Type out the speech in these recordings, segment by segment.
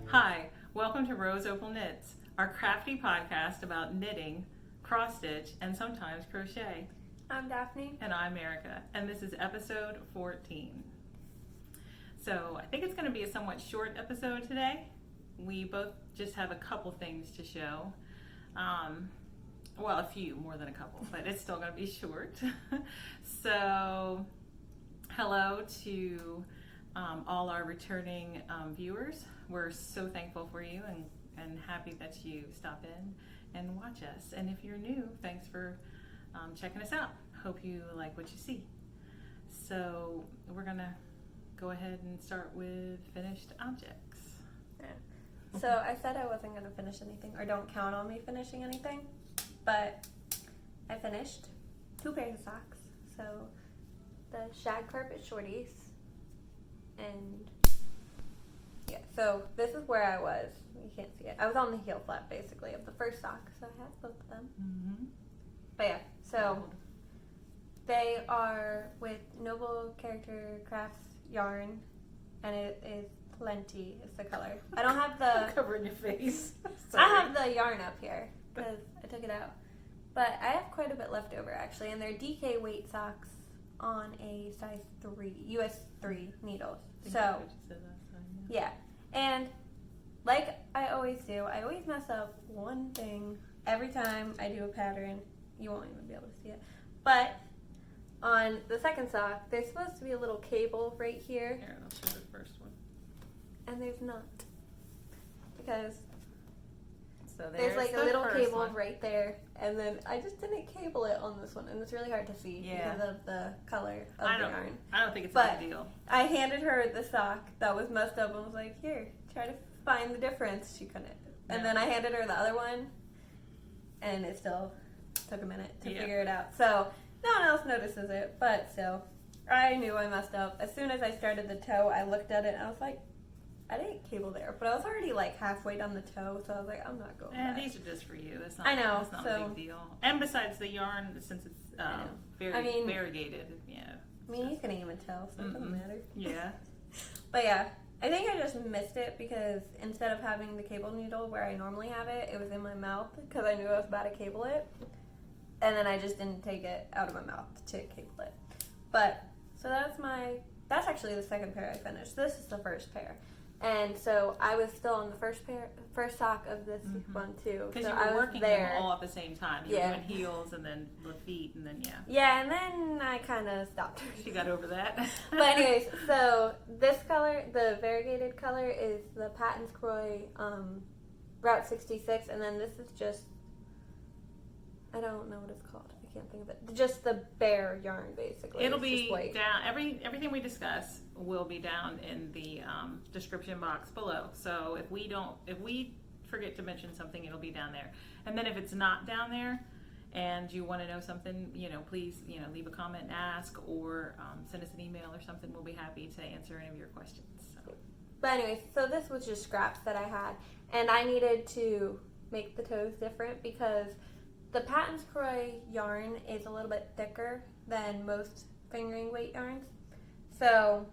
Hi, welcome to Rose Opal Knits, our crafty podcast about knitting, cross stitch, and sometimes crochet. I'm Daphne. And I'm Erica, and this is episode 14. So I think it's going to be a somewhat short episode today. We both just have a couple things to show. Well, a few, more than a couple, but it's still going to be short. So hello to all our returning viewers. We're so thankful for you and happy that you stop in and watch us. And if you're new, thanks for checking us out. Hope you like what you see. So we're going to go ahead and start with finished objects. Yeah. So I said I wasn't going to finish anything, or don't count on me finishing anything, but I finished 2 pairs of socks. So the Shag carpet Shorties, and yeah, so this is where I was. You can't see it. I was on the heel flap basically of the first sock, so I have both of them. Mm-hmm. But yeah, so they are with Noble Character Crafts yarn, and it is plenty. Is the color. I don't have the covering your face. I have the yarn up here because I took it out, but I have quite a bit left over actually, and they're DK weight socks on a size 3 US 3 needles. So yeah, and like I always do, I always mess up one thing every time I do a pattern. You won't even be able to see it, but on the second sock, there's supposed to be a little cable right here. Here, I'll show the first one. And there's not, because so there's like a little cable right there, and then I just didn't cable it on this one, and it's really hard to see because of the color of the yarn. I don't think it's a big deal. I handed her the sock that was messed up and was like, here, try to find the difference. She couldn't. And then I handed her the other one, and it still took a minute to figure it out. So no one else notices it, but still, I knew I messed up. As soon as I started the toe, I looked at it and I was like, I didn't cable there, but I was already like halfway down the toe, so I was like, I'm not going back. These are just for you. It's not, I know. It's not a big deal. And besides the yarn, since it's variegated, I mean, you can even tell, so it doesn't matter. Yeah. But yeah, I think I just missed it because instead of having the cable needle where I normally have it, it was in my mouth because I knew I was about to cable it. And then I just didn't take it out of my mouth to cable it. But, so that's actually the second pair I finished. This is the first pair. And so I was still on the first sock of this one too. Because so you were working them all at the same time. You were doing heels and then the feet and then Yeah, and then I kind of stopped. She got over that. But anyways, so this color, the variegated color, is the Patons Kroy Route 66, and then this is just, I don't know what it's called. I can't think of it. Just the bare yarn, basically. It'll be down. Everything we discuss will be down in the description box below. So if we forget to mention something, it'll be down there. And then if it's not down there, and you want to know something, please, leave a comment and ask, or send us an email or something. We'll be happy to answer any of your questions. So. But anyways, so this was just scraps that I had, and I needed to make the toes different because the Patons Kroy yarn is a little bit thicker than most fingering weight yarns. So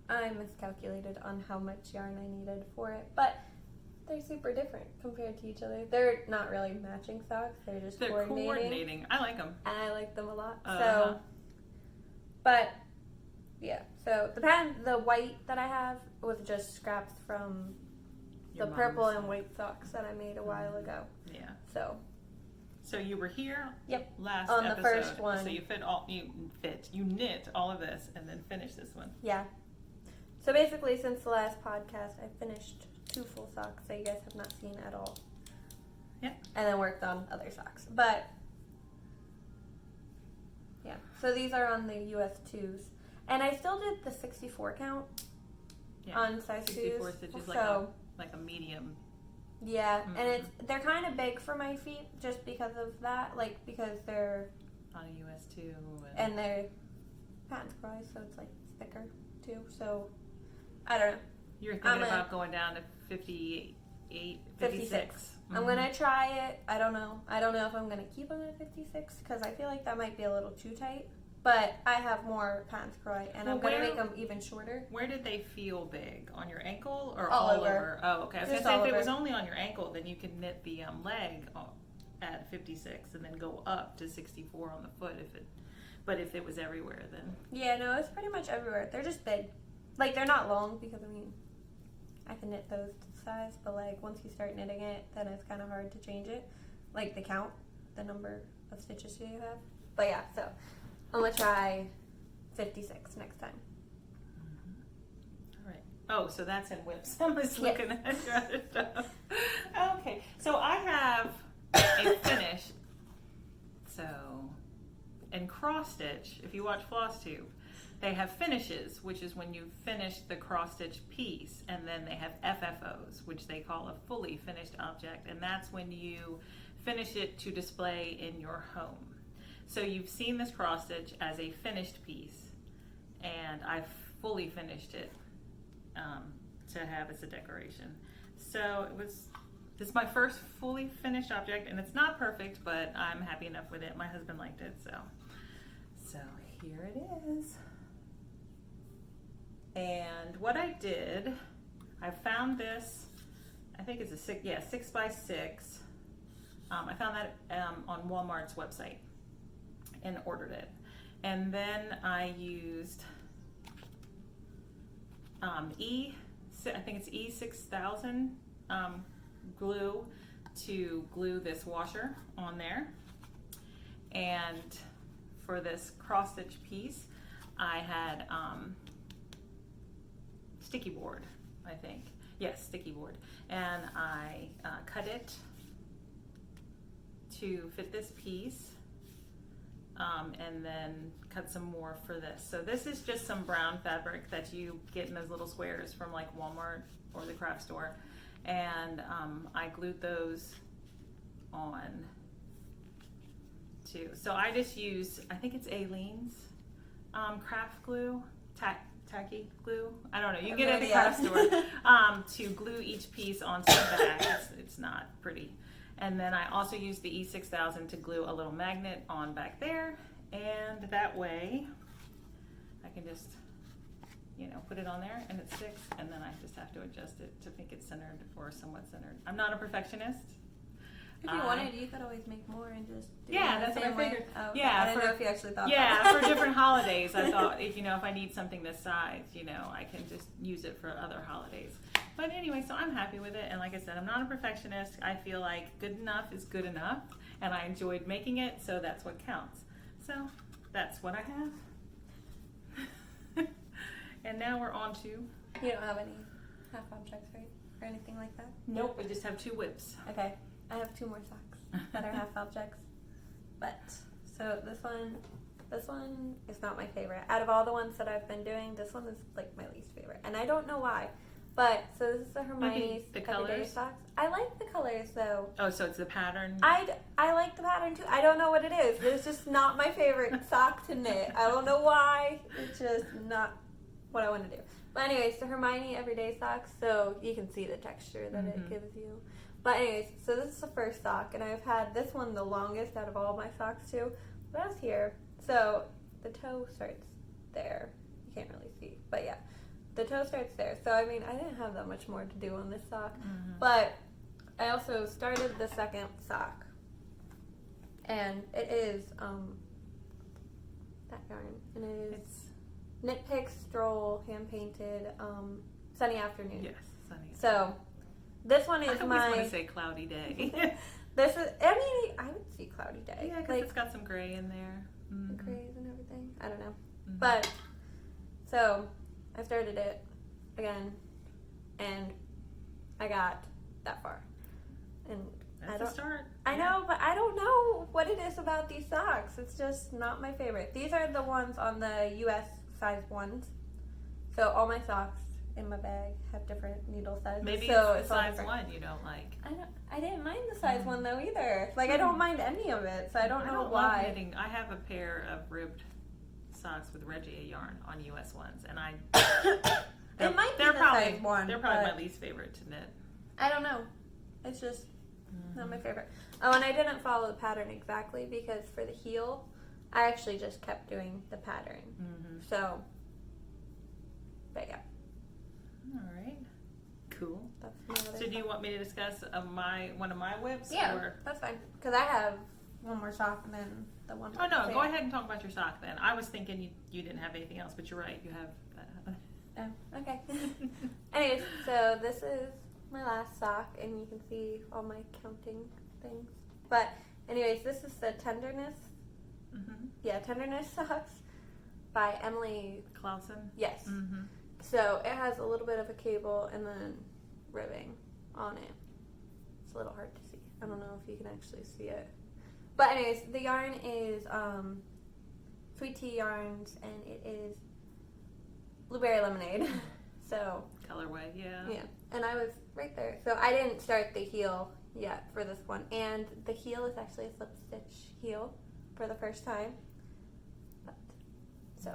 I miscalculated on how much yarn I needed for it, but they're super different compared to each other. They're not really matching socks, they're just coordinating. I like them. And I like them a lot. So, but yeah, so the white that I have was just scraps from the purple and white socks that I made a while ago. Yeah. So you were here. Yep. Last on episode. The first one. So you knit all of this and then finished this one. Yeah. So basically, since the last podcast, I finished 2 full socks that you guys have not seen at all. Yeah. And then worked on other socks. But yeah. So these are on the US 2s. And I still did the 64 count on size 64 2s. stitches, like a medium. Yeah, and they're kind of big for my feet just because of that, because they're on a US 2 and they're Patons Kroy, so it's thicker too. So I don't know. You're thinking about going down to 58, 56. I'm gonna try it. I don't know if I'm gonna keep them at 56 because I feel like that might be a little too tight. but I have more Patons Kroy, and Well, I'm going to make them even shorter. Where did they feel big? On your ankle or All all over. over? Oh, okay. I was Just going to say, all if it over. was only on your ankle, then you could knit the leg at 56 and then go up to 64 on the foot but if it was everywhere, then... Yeah, no, it's pretty much everywhere. They're just big. Like, they're not long because, I mean, I can knit those to size, but, like, once you start knitting it, then it's kind of hard to change it. Like, the number of stitches you have. But, yeah, so I'm going to try 56 next time. All right. Oh, so that's in whips. I was looking at your other stuff. Okay, so I have a finish. So, in cross stitch, if you watch Floss Tube, they have finishes, which is when you finish the cross stitch piece, and then they have FFOs, which they call a fully finished object, and that's when you finish it to display in your home. So you've seen this cross stitch as a finished piece, and I've fully finished it to have as a decoration. So this is my first fully finished object, and it's not perfect, but I'm happy enough with it. My husband liked it, so here it is. And what I did, I found this, I think it's a 6 by 6. I found that on Walmart's website and ordered it. And then I used I think it's E6000 glue to glue this washer on there. And for this cross stitch piece, I had sticky board, I think. Yes, sticky board. And I cut it to fit this piece, and then cut some more for this. So this is just some brown fabric that you get in those little squares from like Walmart or the craft store. And I glued those on too. So I just use, I think it's Aleene's craft glue, tacky glue. I don't know. You can get it at the craft store to glue each piece onto the back. It's not pretty. And then I also use the E6000 to glue a little magnet on back there, and that way I can just, put it on there and it sticks, and then I just have to adjust it to make it centered or somewhat centered. I'm not a perfectionist. If you wanted, you could always make more and just do that's what I figured. Oh, okay. Yeah, I didn't know if you actually thought that. Yeah, for different holidays, I thought if I need something this size, I can just use it for other holidays. But anyway, so I'm happy with it, and like I said, I'm not a perfectionist. I feel like good enough is good enough, and I enjoyed making it, so that's what counts. So that's what I have. And now we're on to... You don't have any half objects, right? Or anything like that? Nope, I just have 2 whips. Okay, I have 2 more socks that are half objects. But, so this one is not my favorite. Out of all the ones that I've been doing, this one is like my least favorite. And I don't know why. But, so this is the Hermione's the Everyday colors? Socks. I like the colors though. Oh, so it's the pattern? I like the pattern too. I don't know what it is. It's just not my favorite sock to knit. I don't know why. It's just not what I want to do. But anyways, the Hermione Everyday Socks, so you can see the texture that it gives you. But anyways, so this is the first sock, and I've had this one the longest out of all my socks too. But that's here. So the toe starts there. You can't really see, but yeah. The toe starts there. So I mean, I didn't have that much more to do on this sock. But I also started the second sock. And it is that yarn. And it is Knit Picks Stroll hand painted sunny afternoon. Yes, sunny. So this one is I always want to say cloudy day. This is, I mean, I would see cloudy day. Yeah, because it's got some gray in there. The grays and everything. I don't know. But, so, I started it again, and I got that far. And That's a start. I know, but I don't know what it is about these socks. It's just not my favorite. These are the ones on the US size ones. So all my socks in my bag have different needle sizes. Maybe so it's the size 1 you don't like. I didn't mind the size 1 though either. Like I don't mind any of it, so I don't know why. Love knitting. I have a pair of ribbed socks with Regia yarn on US ones, and it might be the size 1. They're probably my least favorite to knit. I don't know. It's just not my favorite. Oh, and I didn't follow the pattern exactly because for the heel, I actually just kept doing the pattern. So, but yeah. All right. Cool. That's my other So do you want me to discuss one of my whips? Yeah, or? that's fine. Because I have one more sock and then the one. Oh no, go ahead and talk about your sock then. I was thinking you didn't have anything else, but you're right. You have. Oh, okay. Anyways, so this is my last sock, and you can see all my counting things. But anyways, this is the Tenderness. Yeah, Tenderness socks by Emily Clawson. Yes. So it has a little bit of a cable and then ribbing on it. It's a little hard to see. I don't know if you can actually see it. But anyways, the yarn is Sweet Tea Yarns, and it is Blueberry Lemonade. So Colorway, yeah. Yeah, and I was right there. So I didn't start the heel yet for this one, and the heel is actually a slip stitch heel for the first time. But, so,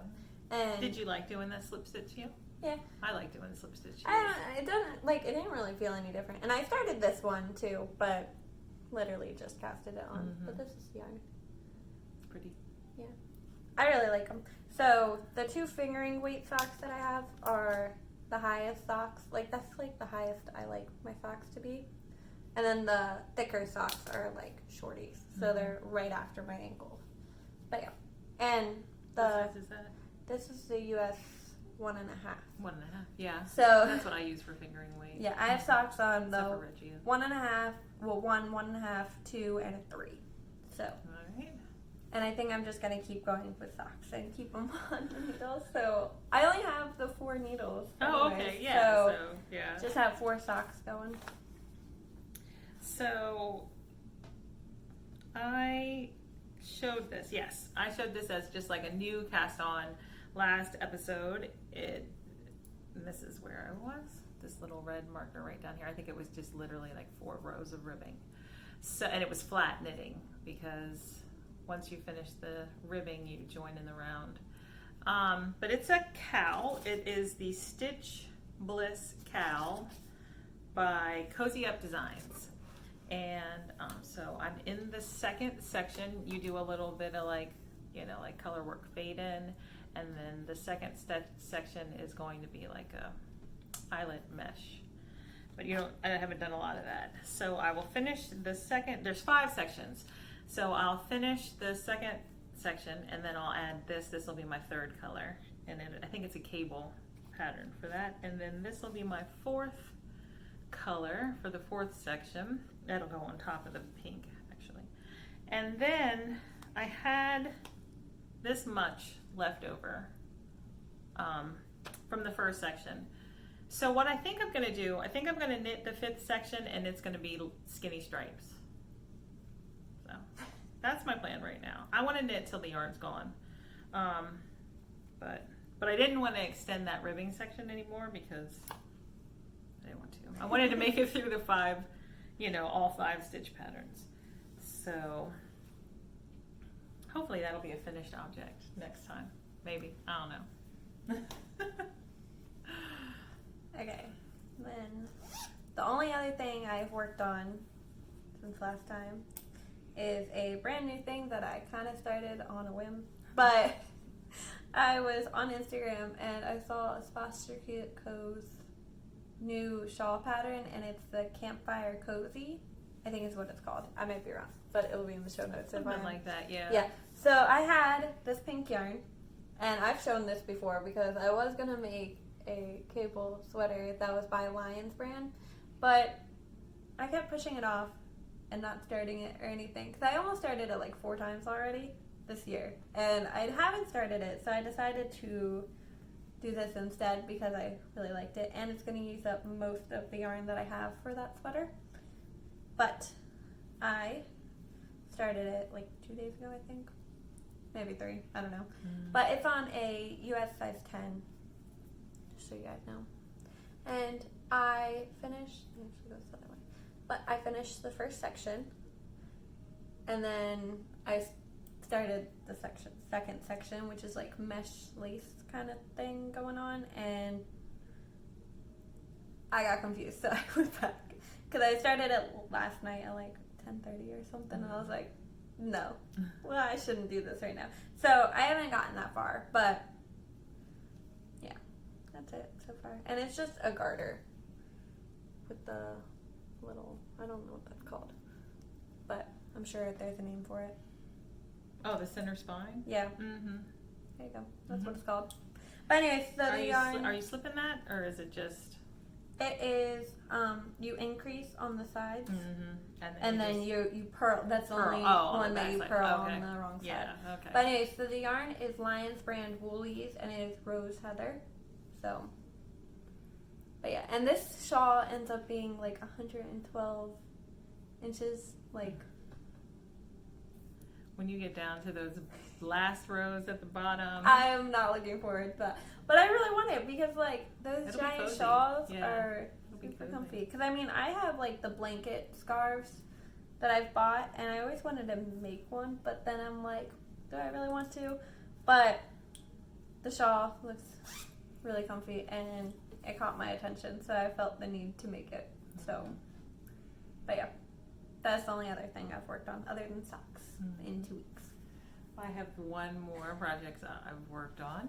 and did you like doing that slip stitch heel? Yeah, I like doing the slip stitch heels. it didn't really feel any different. And I started this one too, but literally just casted it on. But this is yarn. It's pretty. Yeah, I really like them. So the 2 fingering weight socks that I have are the highest socks. Like that's like the highest I like my socks to be. And then the thicker socks are like shorties. So they're right after my ankle. But yeah. And what size is that? This is the US 1.5. 1.5, yeah. So that's what I use for fingering weight. Yeah, I have socks on the Regia. 1.5, well 1.5, 2, and a 3. So Alright. And I think I'm just going to keep going with socks and keep them on the needles. So I only have the 4 needles. Oh, anyways, okay, yeah. So, yeah. Just have 4 socks going. So I showed this, yes. I showed this as just like a new cast on last episode. And this is where I was. This little red marker right down here. I think it was just literally like 4 rows of ribbing. So, and it was flat knitting because once you finish the ribbing, you join in the round. But it's a cowl. It is the Stitch Bliss cowl by Cozy Up Designs. And so I'm in the second section. You do a little bit of like color work fade in. And then the second section is going to be like a eyelet mesh. But I haven't done a lot of that. So I will finish the second, there's 5 sections. So I'll finish the second section and then I'll add this. This will be my 3rd color. And I think it's a cable pattern for that. And then this will be my 4th color for the 4th section. That'll go on top of the pink actually. And then I had this much left over from the first section. So what I think I'm going to do, I think I'm going to knit the 5th section and it's going to be skinny stripes. So that's my plan right now. I want to knit till the yarn's gone. But I didn't want to extend that ribbing section anymore because I didn't want to. I wanted to make it through the 5, all 5 stitch patterns. So hopefully that'll be a finished object next time. Maybe. I don't know. Okay. Then the only other thing I've worked on since last time is a brand new thing that I kind of started on a whim. But I was on Instagram and I saw a Foster Co's new shawl pattern, and it's the Campfire Cozy. I think is what it's called. I might be wrong, but it will be in the show notes. Something like that, yeah. Yeah. So I had this pink yarn, and I've shown this before because I was going to make a cable sweater that was by Lion's brand, but I kept pushing it off and not starting it or anything because I almost started it like 4 times already this year, and I haven't started it, so I decided to do this instead because I really liked it, and it's going to use up most of the yarn that I have for that sweater. But I started it like 2 days ago, I think. Maybe 3, I don't know. But it's on a US size 10, just so you guys know. And I finished, actually goes the other way, but I finished the first section, and then I started the second section, which is like mesh lace kind of thing going on, and I got confused, so I went back. Because I started it last night at like 10:30 or something, and I was like, No. Well, I shouldn't do this right now. So I haven't gotten that far, but yeah, that's it so far. And it's just a garter with the little, I don't know what that's called, but I'm sure there's a name for it. Oh, the center spine? Yeah. Mm-hmm. There you go. That's what it's called. But anyways, so the yarn. Are you slipping that, or is it just? It is. You increase on the sides, and then you purl. That's the only one that you purl on the wrong side. Yeah. Okay. But anyways, so the yarn is Lions brand Woolies, and it is rose heather. So. But yeah, and this shawl ends up being like 112 inches, like. When you get down to those last rows at the bottom. I'm not looking forward to that. But I really want it because, like, those giant shawls are super comfy. Because, I mean, I have, like, the blanket scarves that I've bought, and I always wanted to make one. But then I'm like, do I really want to? But the shawl looks really comfy, and it caught my attention. So I felt the need to make it. So, but yeah. That's the only other thing I've worked on other than socks in 2 weeks. I have one more project I've worked on.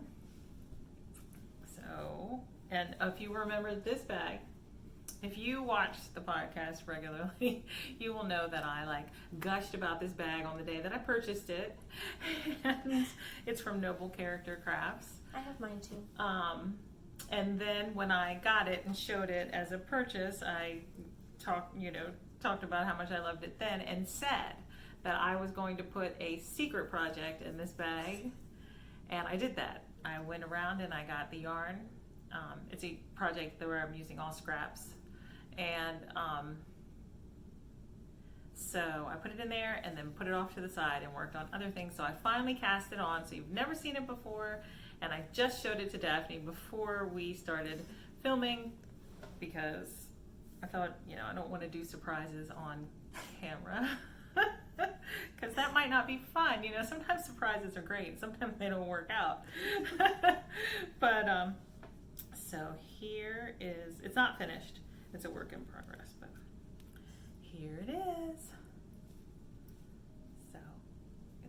So, and if you remember this bag, if you watch the podcast regularly, you will know that I like gushed about this bag on the day that I purchased it. And it's from Noble Character Crafts. I have mine too. And then when I got it and showed it as a purchase, I talked about how much I loved it then and said that I was going to put a secret project in this bag, and I did that. I went around and I got the yarn. It's a project where I'm using all scraps, and so I put it in there and then put it off to the side and worked on other things. So I finally cast it on, so you've never seen it before, and I just showed it to Daphne before we started filming because I thought, I don't want to do surprises on camera because that might not be fun. Sometimes surprises are great. Sometimes they don't work out. But, so here is, it's not finished. It's a work in progress, but here it is. So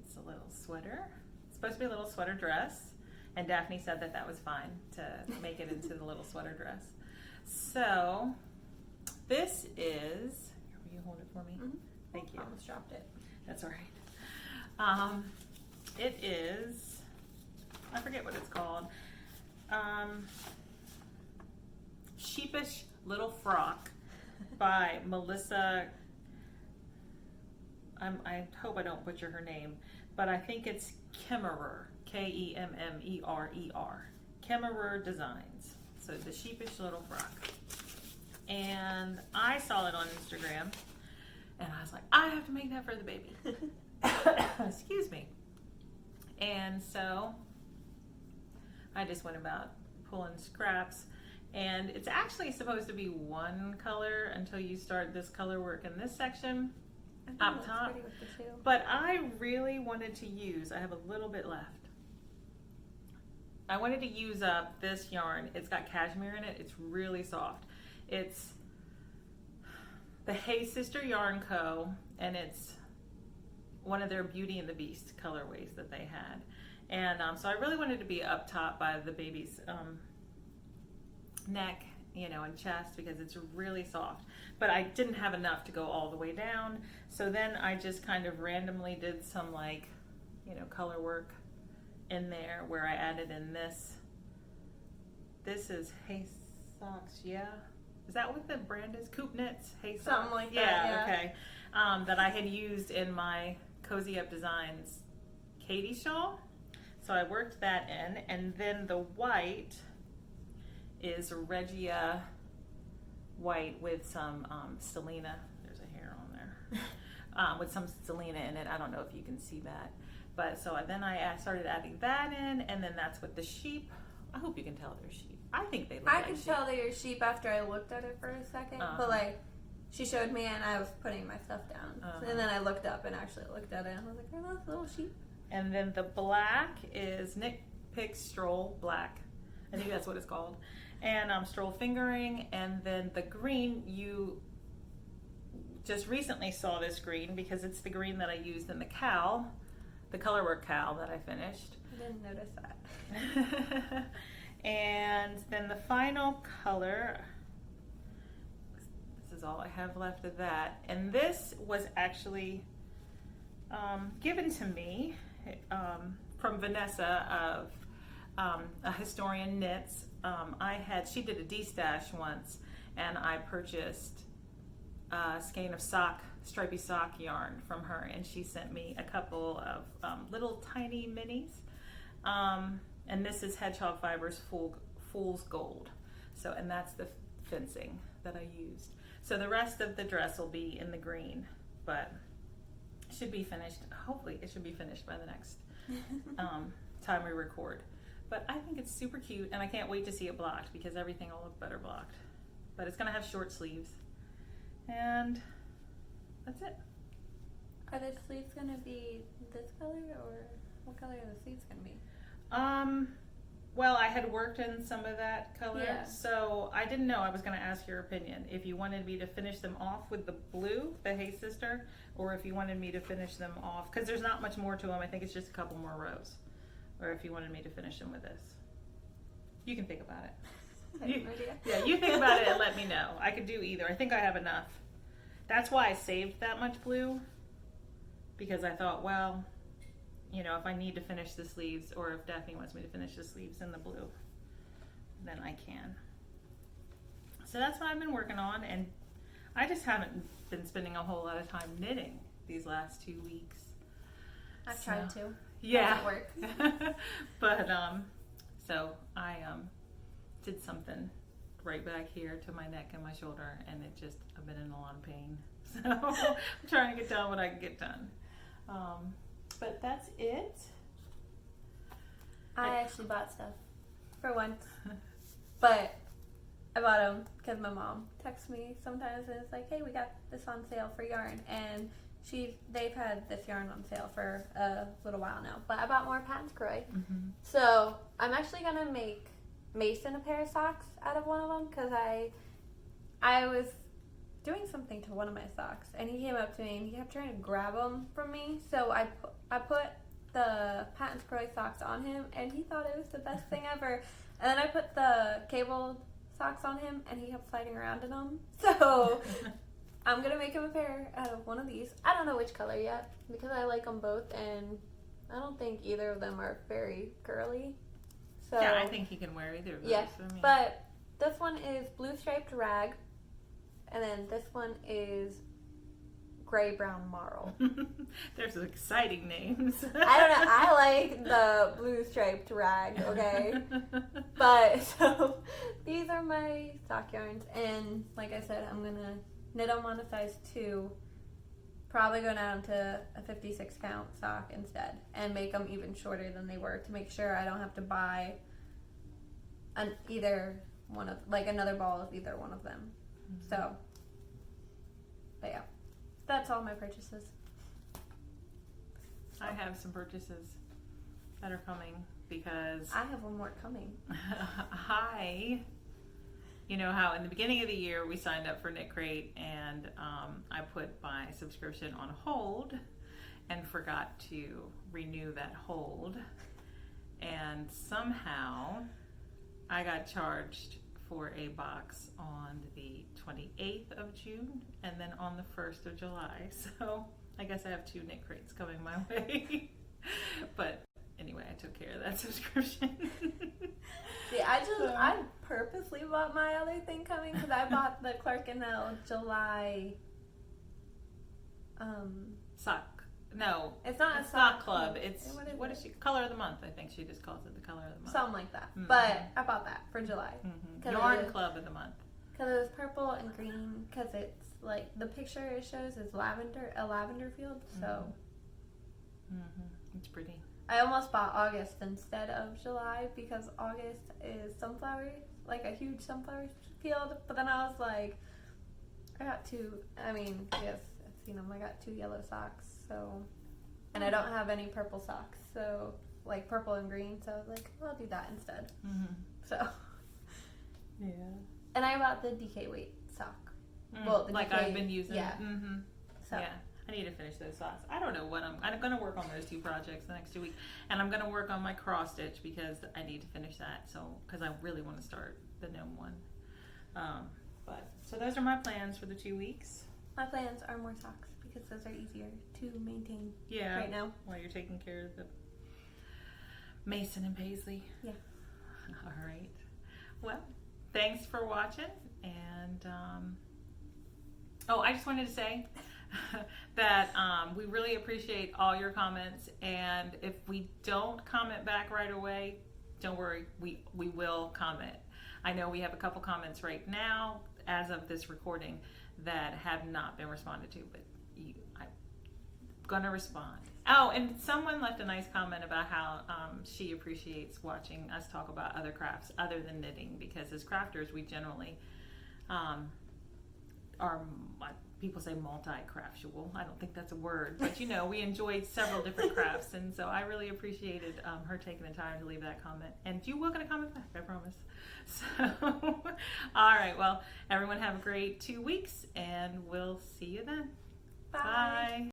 it's a little sweater. It's supposed to be a little sweater dress. And Daphne said that was fine to make it into the little sweater dress. So this is, will you hold it for me? Mm-hmm. Thank you. I almost dropped it. That's all right. It is, I forget what it's called. Sheepish Little Frock by Melissa. I hope I don't butcher her name, but I think it's Kemmerer, Kemmerer. Kemmerer Designs. So the Sheepish Little Frock. And I saw it on Instagram, and I was like, I have to make that for the baby. Excuse me. And so I just went about pulling scraps, and it's actually supposed to be one color until you start this color work in this section up top. But I really wanted to use, I have a little bit left. I wanted to use up this yarn. It's got cashmere in it. It's really soft. It's the Hey Sister Yarn Co. and it's one of their Beauty and the Beast colorways that they had. And so I really wanted to be up top by the baby's neck, and chest because it's really soft. But I didn't have enough to go all the way down. So then I just kind of randomly did some color work in there where I added in this. This is Hey Socks Yeah. Is that what the brand is? Coop Knits Hey Socks? Something like that. Yeah. Okay. That I had used in my Cozy Up Designs Katie shawl. So I worked that in, and then the white is Regia white with some Selena. There's a hair on there. With some Selena in it. I don't know if you can see that. But so then I started adding that in, and then that's with the sheep. I hope you can tell they're sheep. I think they look like sheep. I could tell they were sheep after I looked at it for a second. But she showed me and I was putting my stuff down. And then I looked up and actually looked at it and I was like, oh, that's a little sheep. And then the black is Knit Picks Stroll Black. I think that's what it's called. And Stroll Fingering. And then the green, just recently saw this green because it's the green that I used in the cowl, the colorwork cowl that I finished. I didn't notice that. And then the final color, this is all I have left of that. And this was actually given to me from Vanessa of A Historian Knits. She did a D-stash once, and I purchased a skein of stripy sock yarn from her, and she sent me a couple of little tiny minis. And this is Hedgehog Fibers Fool's Gold. So, and that's the fencing that I used. So the rest of the dress will be in the green, but it should be finished. Hopefully it should be finished by the next time we record. But I think it's super cute, and I can't wait to see it blocked because everything will look better blocked. But it's gonna have short sleeves. And that's it. Are the sleeves gonna be this color, or what color are the sleeves gonna be? Well, I had worked in some of that color, Yeah. so I didn't know. I was going to ask your opinion. If you wanted me to finish them off with the blue, the Hey Sister, or if you wanted me to finish them off, because there's not much more to them. I think it's just a couple more rows. Or if you wanted me to finish them with this. You can think about it. I have no idea. Yeah, you think about it and let me know. I could do either. I think I have enough. That's why I saved that much blue, because I thought, well, you know, if I need to finish the sleeves, or if Daphne wants me to finish the sleeves in the blue, then I can. So that's what I've been working on, and I just haven't been spending a whole lot of time knitting these last 2 weeks. I've tried to. Yeah. Doesn't work. But so I did something right back here to my neck and my shoulder, and I've been in a lot of pain. So I'm trying to get done what I can get done. But that's it. I actually bought stuff for once, but I bought them because my mom texts me sometimes and it's like, hey, we got this on sale for yarn, and they've had this yarn on sale for a little while now. But I bought more Patons Kroy, so I'm actually gonna make Mason a pair of socks out of one of them, because I was doing something to one of my socks, and he came up to me and he kept trying to grab them from me. So I put the Patons Kroy socks on him, and he thought it was the best thing ever. And then I put the cabled socks on him, and he kept sliding around in them. So I'm gonna make him a pair out of one of these. I don't know which color yet, because I like them both, and I don't think either of them are very girly. So yeah, I think he can wear either of those. Yeah, I mean, but this one is blue striped rag. And then this one is gray brown marl. There's exciting names. I don't know. I like the blue striped rag, okay? But so these are my sock yarns. And like I said, I'm going to knit them on a size 2. Probably go down to a 56 count sock instead. And make them even shorter than they were, to make sure I don't have to buy another ball of either one of them. So, but yeah, that's all my purchases. I have some purchases that are coming because I have one more coming. You know how in the beginning of the year we signed up for Knit Crate, and I put my subscription on hold and forgot to renew that hold, and somehow I got charged for a box on the 28th of June and then on the 1st of July. So I guess I have 2 Knit Crates coming my way. But anyway, I took care of that subscription. See, I purposely bought my other thing coming, because I bought the Clark & L July sock. No, it's not it's a sock club. It's what is is she? Color of the month. I think she just calls it the color of the month. something like that. Mhm. But I bought that for July. Yarn club of the month. Because it was purple and green, because it's like the picture it shows is a lavender field. So It's pretty. I almost bought August instead of July, because August is sunflowers, like a huge sunflower field. But then I was like, I got 2. I mean, yes, I've seen them. I got 2 yellow socks. So, and I don't have any purple socks. So, like purple and green. So I was like, well, I'll do that instead. So, yeah. and I bought the DK weight sock Well, the like decay, I've been using. yeah. So. Yeah, I need to finish those socks. I don't know what I'm going to work on those 2 projects the next 2 weeks, and I'm going to work on my cross stitch because I need to finish that. So because I really want to start the gnome one. But so those are my plans for the 2 weeks. My plans are more socks because those are easier to maintain. Yeah. Right now. While you're taking care of the Mason and Paisley. Yeah. All right. Well, thanks for watching, and I just wanted to say that we really appreciate all your comments, and if we don't comment back right away, don't worry, we will comment. I know we have a couple comments right now as of this recording that have not been responded to, but I'm gonna respond. Oh, and someone left a nice comment about how she appreciates watching us talk about other crafts other than knitting, because as crafters we generally are, people say multi-craftual. I don't think that's a word, but we enjoy several different crafts, and so I really appreciated her taking the time to leave that comment, and you will get a comment back, I promise. So, all right, well, everyone have a great 2 weeks, and we'll see you then. Bye. Bye.